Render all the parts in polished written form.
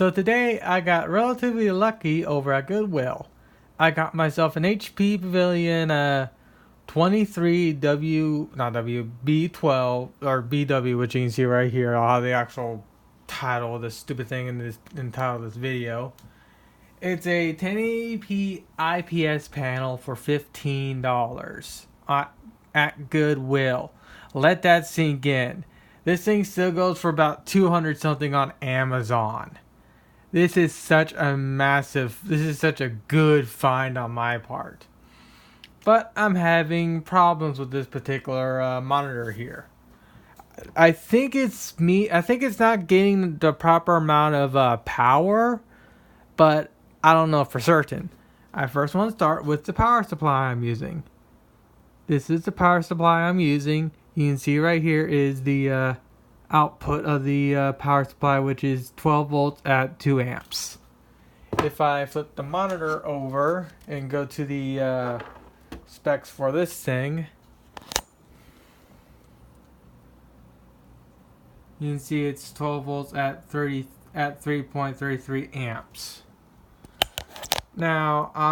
So today I got relatively lucky over at Goodwill. I got myself an HP Pavilion 23W, not W, B12, or BW, which you can see right here. I'll have the actual title of this stupid thing in title of this video. It's a 1080p IPS panel for $15 at Goodwill. Let that sink in. This thing still goes for about 200 something on Amazon. This is such a good find on my part. But I'm having problems with this particular monitor here. I think it's not getting the proper amount of power, but I don't know for certain. I first want to start with the power supply I'm using. This is the power supply I'm using. You can see right here is the output of the power supply, which is 12 volts at 2 amps. If I flip the monitor over and go to the specs for this thing, you can see it's 12 volts at 3.33 amps. Now I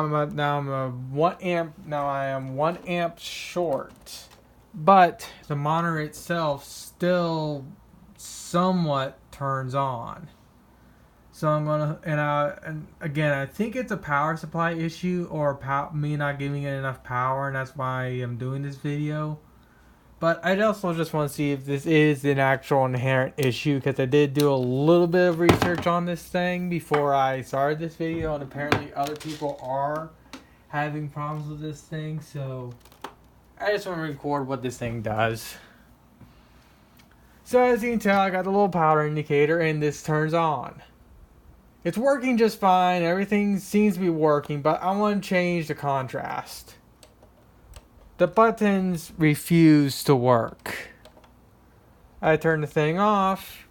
am 1 amp short, but the monitor itself still somewhat turns on. So I'm gonna and again, I think it's a power supply issue or me not giving it enough power, and that's why I'm doing this video. But I also just want to see if this is an actual inherent issue, because I did do a little bit of research on this thing before I started this video, and apparently other people are having problems with this thing. So I just want to record what this thing does. So as you can tell, I got the little power indicator and this turns on. It's working just fine. Everything seems to be working, but I want to change the contrast. The buttons refuse to work. I turn the thing off.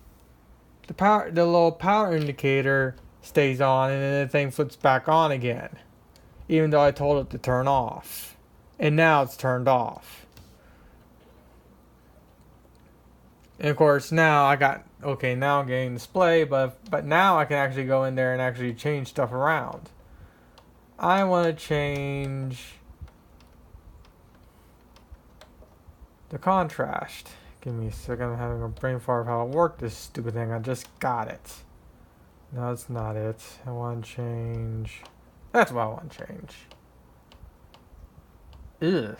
The little power indicator stays on, and then the thing flips back on again, even though I told it to turn off. And now it's turned off. And of course now I'm getting display, but now I can actually go in there and actually change stuff around. I want to change the contrast. Give me a second, I'm having a brain fart of how it worked, this stupid thing. I just got it. No, that's not it. I want to change. That's what I want to change. Ugh.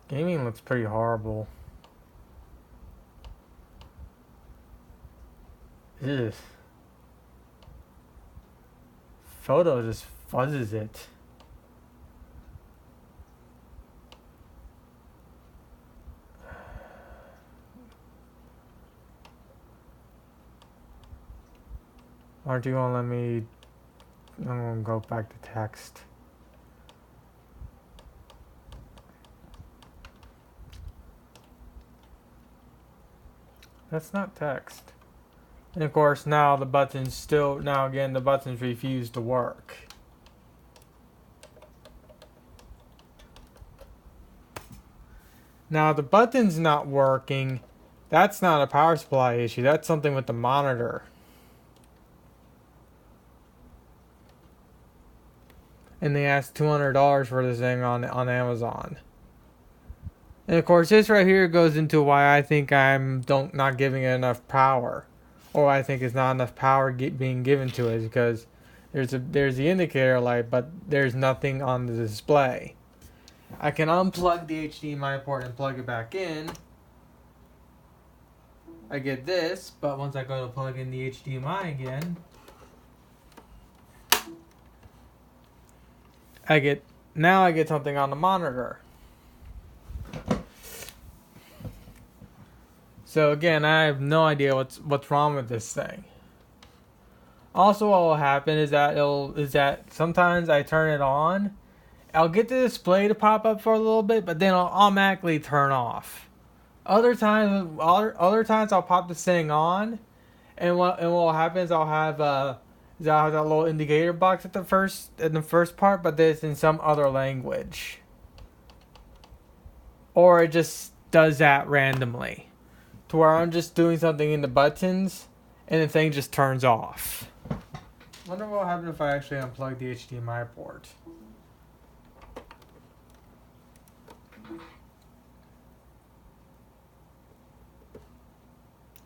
Gaming looks pretty horrible. Ugh. Photo just fuzzes it. Aren't you gonna let me? I'm gonna go back to text. That's not text. And of course now the buttons refuse to work. Now the button's not working. That's not a power supply issue. That's something with the monitor. And they asked $200 for this thing on Amazon. And of course, this right here goes into why I think I'm not giving it enough power, or I think it's not enough power being given to it, because there's the indicator light, but there's nothing on the display. I can unplug the HDMI port and plug it back in. I get this, but once I go to plug in the HDMI again, I get something on the monitor. So again, I have no idea what's wrong with this thing. Also, what will happen is that sometimes I turn it on, I'll get the display to pop up for a little bit, but then it'll automatically turn off. Other times I'll pop this thing on, and what will happen is I'll have that little indicator box in the first part, but it's in some other language. Or it just does that randomly, to where I'm just doing something in the buttons, and the thing just turns off. Wonder what will happen if I actually unplug the HDMI port.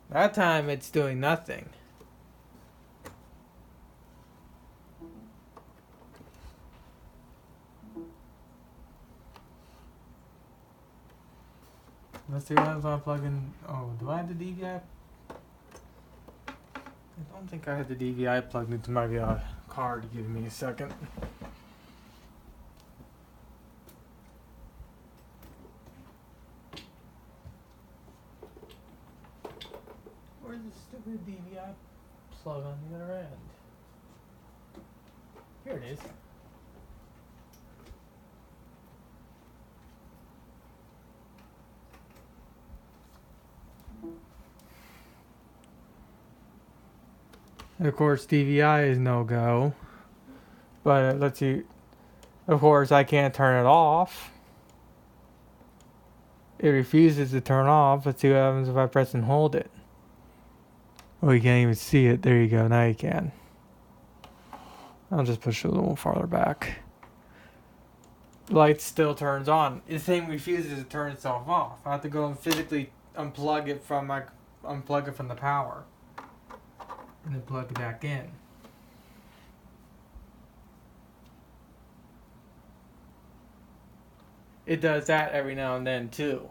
That time it's doing nothing. Let's see what happens when I plug in. Oh, do I have the DVI? I don't think I had the DVI plugged into my card. Give me a second. Where's the stupid DVI plug on the other end? Here it is. And of course, DVI is no go. But let's see. Of course, I can't turn it off. It refuses to turn off. Let's see what happens if I press and hold it. Oh, you can't even see it. There you go. Now you can. I'll just push it a little farther back. Light still turns on. The thing refuses to turn itself off. I have to go and physically unplug it from the power. And then plug it back in. It does that every now and then too.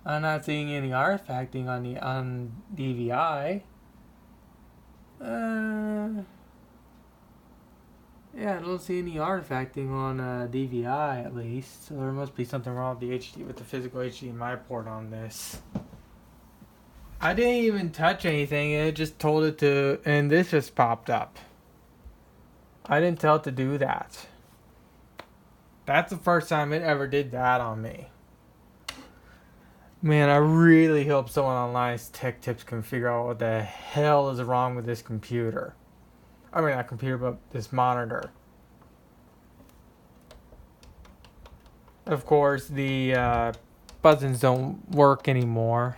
I'm not seeing any artifacting on DVI. Yeah, I don't see any artifacting on DVI at least. So there must be something wrong with the physical HDMI port on this. I didn't even touch anything. It just told it to, and this just popped up. I didn't tell it to do that. That's the first time it ever did that on me. Man, I really hope someone online's tech tips can figure out what the hell is wrong with this computer. I mean, not computer, but this monitor. Of course, the buttons don't work anymore.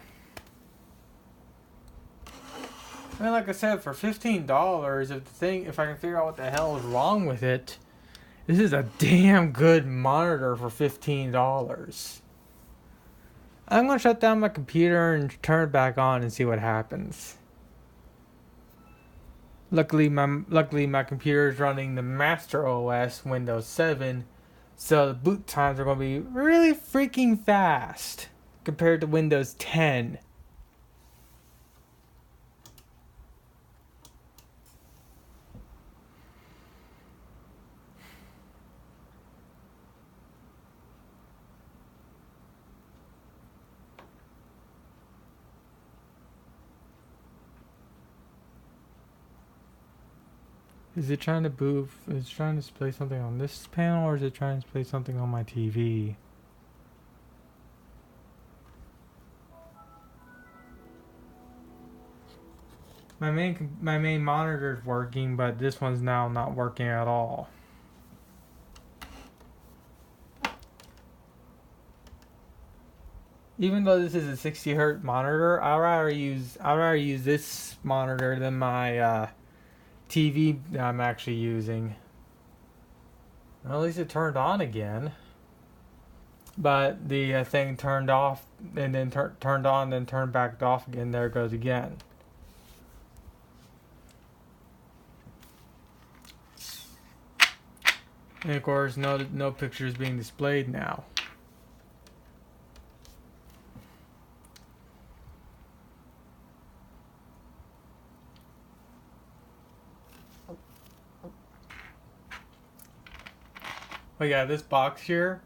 I mean, like I said, for $15, if I can figure out what the hell is wrong with it, this is a damn good monitor for $15. I'm gonna shut down my computer and turn it back on and see what happens. Luckily my computer is running the Master OS Windows 7, so the boot times are gonna be really freaking fast compared to Windows 10. Is it trying to is it trying to display something on this panel, or is it trying to display something on my TV? My main monitor is working, but this one's now not working at all. Even though this is a 60 Hz monitor, I'd rather use this monitor than my TV that I'm actually using. Well, at least it turned on again. But the thing turned off and then turned on, then turned back off again. There it goes again. And of course, no pictures being displayed now. But yeah, this box here,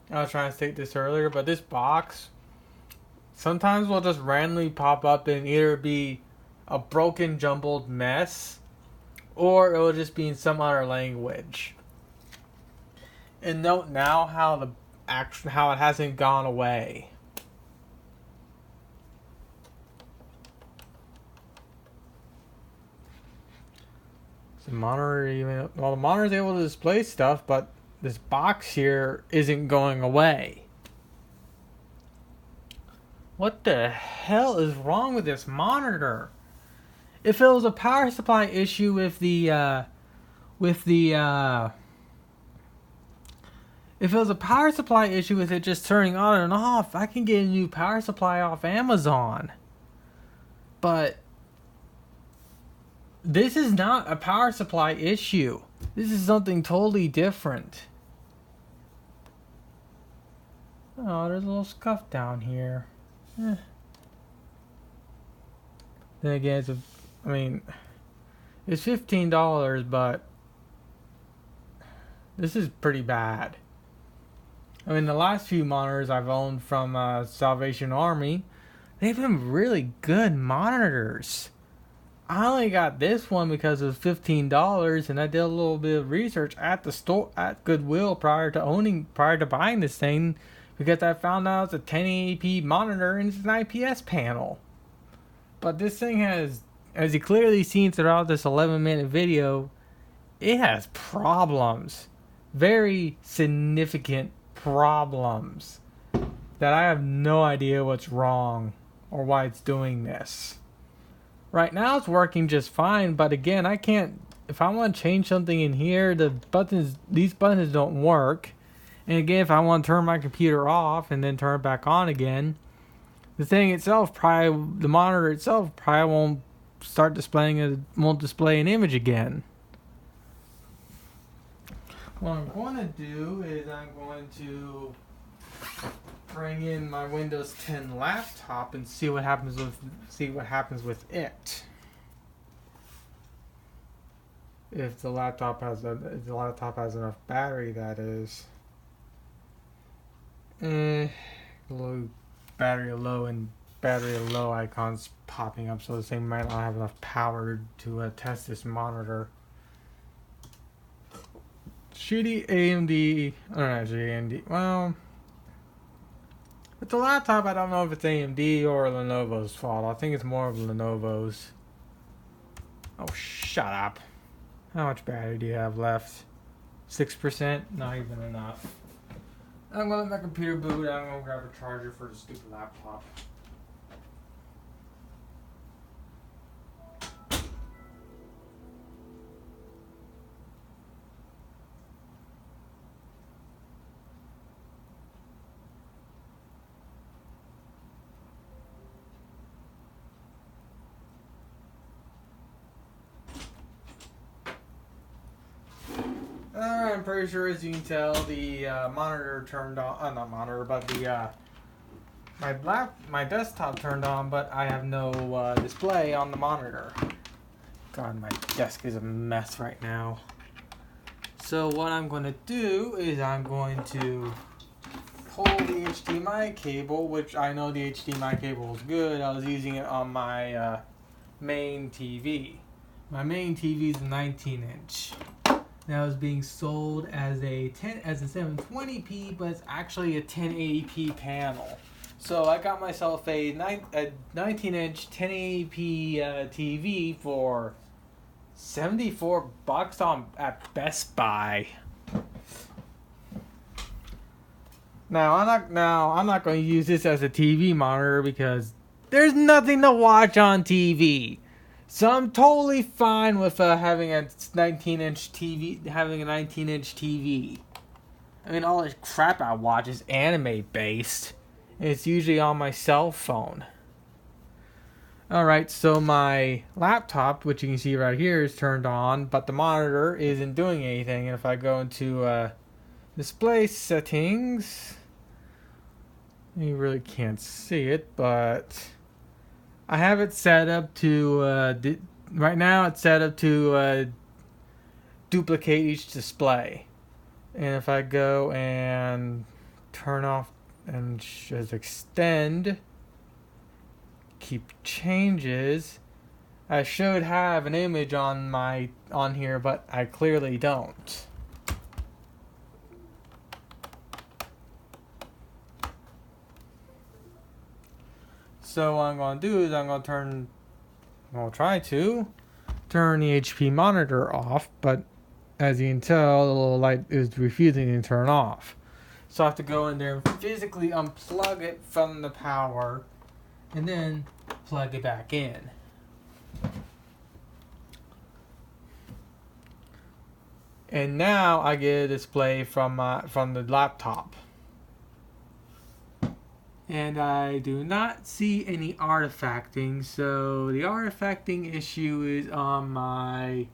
I was trying to state this earlier, but this box sometimes will just randomly pop up and either be a broken, jumbled mess, or it will just be in some other language. And note now how it hasn't gone away. The monitor even well, the monitor is able to display stuff, but this box here isn't going away. What the hell is wrong with this monitor? If it was a power supply issue with the if it was a power supply issue with it just turning on and off, I can get a new power supply off Amazon. But this is not a power supply issue. This is something totally different. Oh, there's a little scuff down here. Then again, it's $15, but this is pretty bad. I mean, the last few monitors I've owned from Salvation Army, they've been really good monitors. I only got this one because it was $15, and I did a little bit of research at the store at Goodwill prior to buying this thing, because I found out it's a 1080p monitor and it's an IPS panel. But this thing has, as you clearly seen throughout this 11-minute video, it has problems, very significant problems that I have no idea what's wrong or why it's doing this. Right now it's working just fine, but again, I can't, if I want to change something in here, these buttons don't work. And again, if I want to turn my computer off and then turn it back on again, the monitor itself probably won't display an image again. What I'm going to do is I'm going to bring in my Windows 10 laptop and see what happens with it. If the laptop has enough battery, that is. Battery low and battery low icons popping up, so the thing might not have enough power to test this monitor. Shitty AMD, or actually AMD. Well, with the laptop, I don't know if it's AMD or Lenovo's fault. I think it's more of Lenovo's. Oh, shut up. How much battery do you have left? 6%? Not even enough. I'm gonna let my computer boot. I'm gonna grab a charger for the stupid laptop. I'm pretty sure, as you can tell, the monitor turned on. Not monitor, but the my desktop turned on, but I have no display on the monitor. God, my desk is a mess right now. So what I'm going to do is I'm going to pull the HDMI cable, which I know the HDMI cable is good. I was using it on my main TV. My main TV is a 19-inch. Now it's being sold as a 720p, but it's actually a 1080p panel. So I got myself a 19-inch 1080p TV for $74 at Best Buy. Now I'm not going to use this as a TV monitor because there's nothing to watch on TV. So I'm totally fine with having a 19-inch TV. I mean, all this crap I watch is anime based, and it's usually on my cell phone. Alright, so my laptop, which you can see right here, is turned on, but the monitor isn't doing anything. And if I go into display settings, you really can't see it, but I have it set up to, right now it's set up to duplicate each display. And if I go and turn off and just extend, keep changes, I should have an image on here, but I clearly don't. So what I'm going to do is I'm going to try to turn the HP monitor off, but as you can tell, the little light is refusing to turn off. So I have to go in there and physically unplug it from the power and then plug it back in. And now I get a display from the laptop. And I do not see any artifacting, so the artifacting issue is on my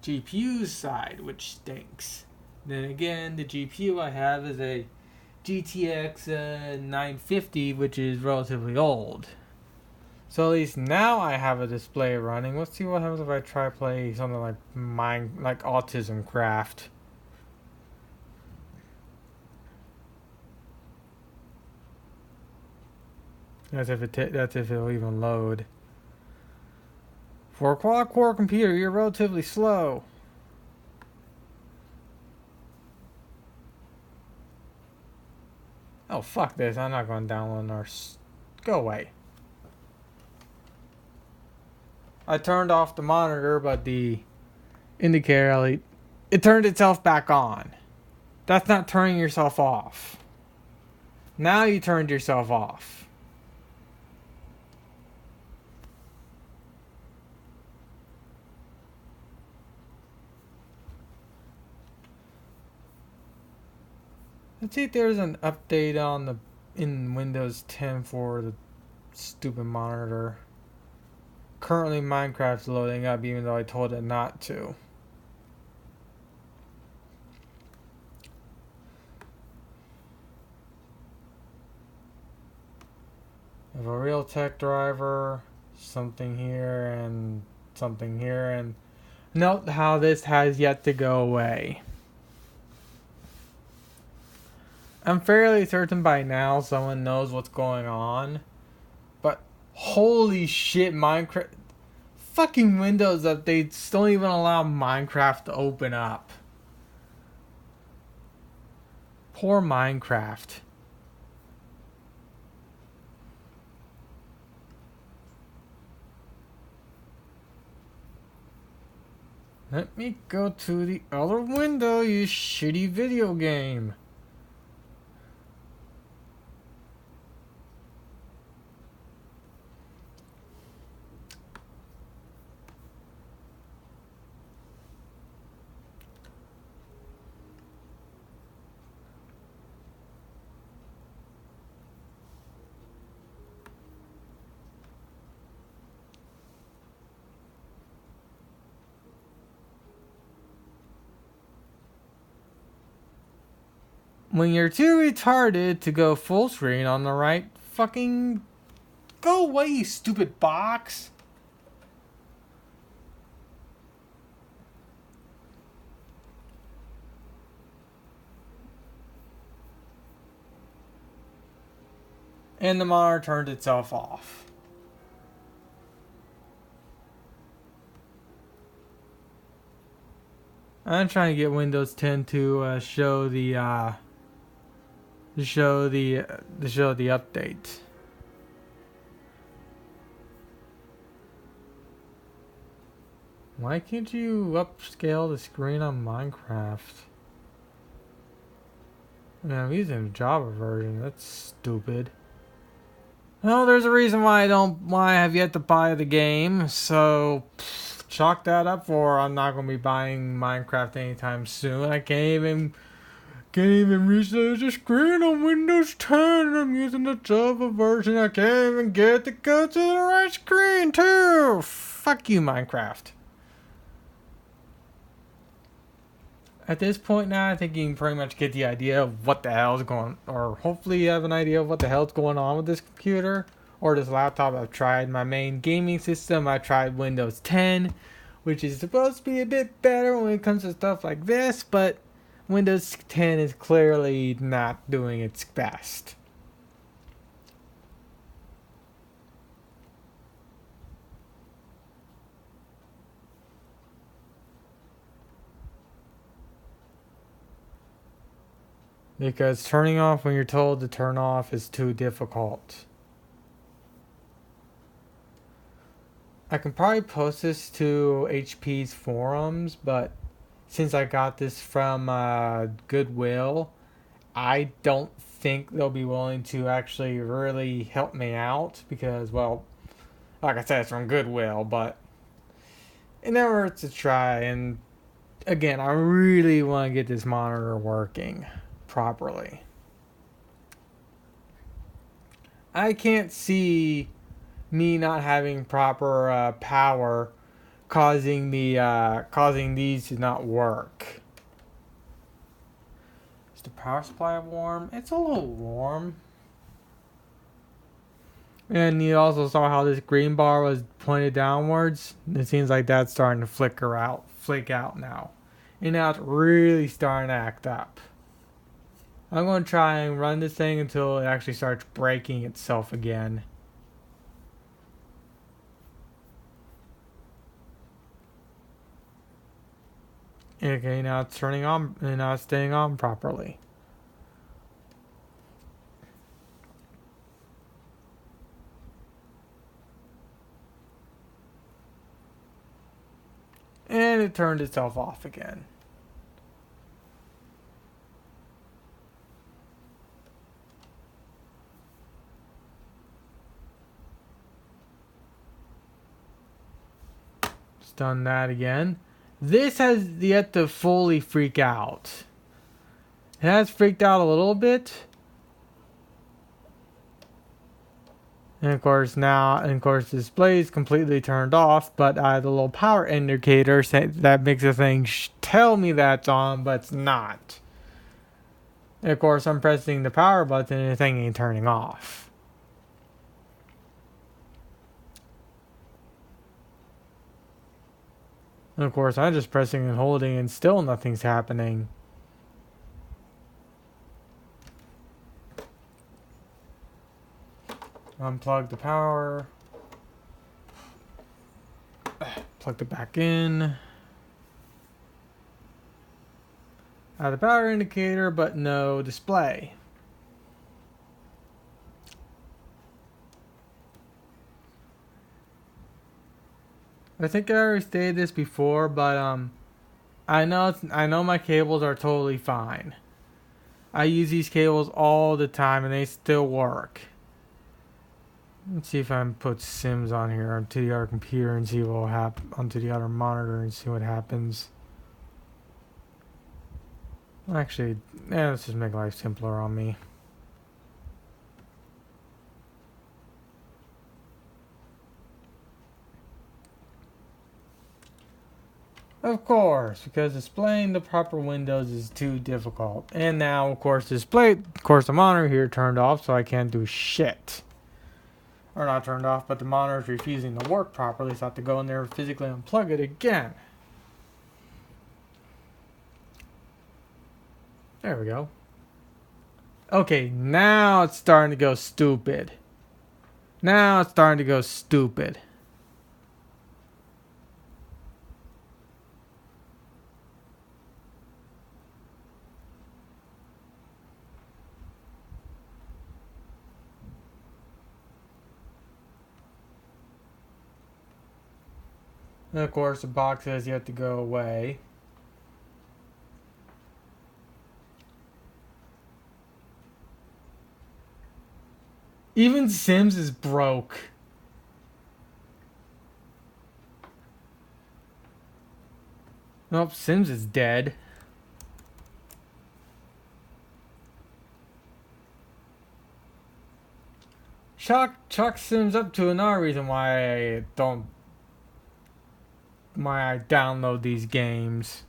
GPU side, which stinks. Then again, the GPU I have is a GTX 950, which is relatively old. So at least now I have a display running. Let's see what happens if I try play something like Autism Craft. That's if it'll even load. For a quad-core computer, you're relatively slow. Oh, fuck this. I'm not going to download our... Go away. I turned off the monitor, but the indicator LED... It turned itself back on. That's not turning yourself off. Now you turned yourself off. Let's see if there's an update in Windows 10 for the stupid monitor. Currently Minecraft's loading up even though I told it not to. I have a Realtek driver, something here and something here, and note how this has yet to go away. I'm fairly certain by now someone knows what's going on. But holy shit, Minecraft... Fucking Windows updates don't even allow Minecraft to open up. Poor Minecraft. Let me go to the other window, you shitty video game. When you're too retarded to go full screen on the right, fucking go away, you stupid box. And the monitor turned itself off. I'm trying to get Windows 10 to show the update. Why can't you upscale the screen on Minecraft? I'm using the Java version. That's stupid. Well, there's a reason why I have yet to buy the game. So chalk that up for I'm not gonna be buying Minecraft anytime soon. I can't even resize the screen on Windows 10. I'm using the Java version. I can't even get to go to the right screen too. Fuck you, Minecraft. At this point now, I think you can pretty much get the idea of what the hell's going, or hopefully you have an idea of what the hell's going on with this computer or this laptop. I've tried my main gaming system. I tried Windows 10, which is supposed to be a bit better when it comes to stuff like this, but Windows 10 is clearly not doing its best. Because turning off when you're told to turn off is too difficult. I can probably post this to HP's forums, but since I got this from Goodwill, I don't think they'll be willing to actually really help me out because, well, like I said, it's from Goodwill, but it never hurts to try. And again, I really want to get this monitor working properly. I can't see me not having proper power causing these to not work. Is the power supply warm? It's a little warm. And you also saw how this green bar was pointed downwards. It seems like that's starting to flake out now. And now it's really starting to act up. I'm going to try and run this thing until it actually starts breaking itself again. Okay, now it's turning on and now it's staying on properly. And it turned itself off again. It's done that again. This has yet to fully freak out. It has freaked out a little bit. And of course the display is completely turned off, but the little power indicator that makes the thing tell me that's on, but it's not. And of course I'm pressing the power button and the thing ain't turning off. And of course I'm just pressing and holding and still nothing's happening. Unplug the power. Plug it back in. The power indicator, but no display. I think I already stated this before, but I know my cables are totally fine. I use these cables all the time and they still work. Let's see if I can put Sims on here onto the other computer and see what will happen onto the other monitor and see what happens. Actually, let's just make life simpler on me. Of course, because displaying the proper windows is too difficult. And now, of course, the monitor here turned off, so I can't do shit. Or not turned off, but the monitor is refusing to work properly, so I have to go in there and physically unplug it again. There we go. Okay, now it's starting to go stupid. Now it's starting to go stupid. And of course, the box says you have to go away. Even Sims is broke. Nope, Sims is dead. Chalk Sims up to another reason why I download these games.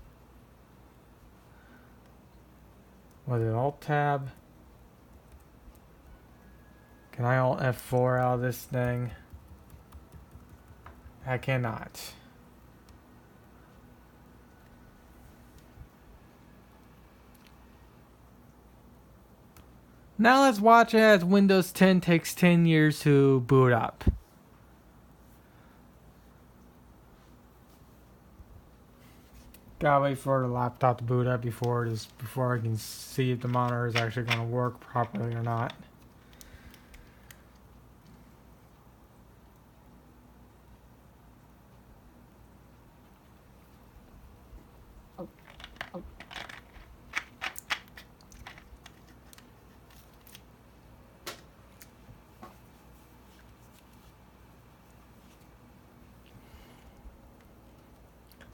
Was it Alt Tab? Can I Alt F4 out of this thing? I cannot. Now let's watch as Windows 10 takes 10 years to boot up. Gotta wait for the laptop to boot up before I can see if the monitor is actually going to work properly or not.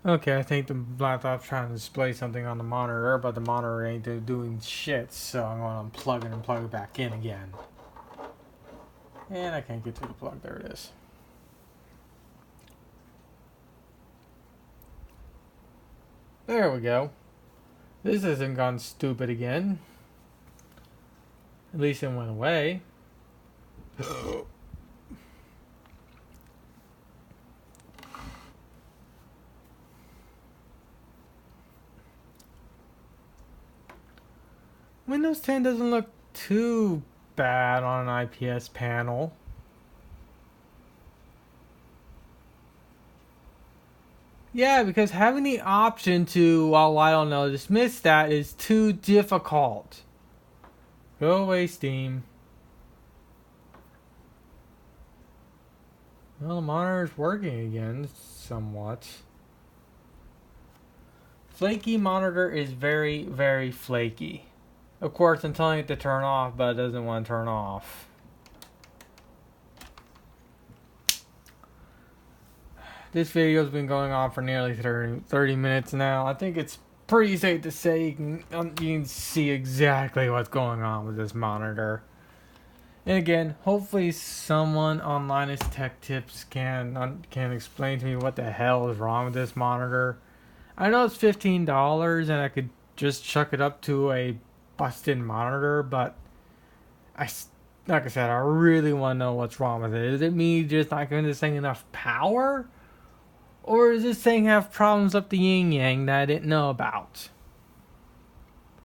Okay, I think the laptop's trying to display something on the monitor, but the monitor ain't doing shit, so I'm going to unplug it and plug it back in again. And I can't get to the plug. There it is. There we go. This hasn't gone stupid again. At least it went away. Windows 10 doesn't look too bad on an IPS panel. Yeah, because having the option to, well, I don't know, dismiss that is too difficult. Go away, Steam. Well, the monitor's working again, somewhat. Flaky monitor is very, very flaky. Of course, I'm telling it to turn off, but it doesn't want to turn off. This video's been going on for nearly 30 minutes now. I think it's pretty safe to say you can see exactly what's going on with this monitor. And again, hopefully someone on Linus Tech Tips can explain to me what the hell is wrong with this monitor. I know it's $15 and I could just chuck it up to a busted monitor, but like I said, I really want to know what's wrong with it. Is it me just not giving this thing enough power? Or does this thing have problems up the yin yang that I didn't know about?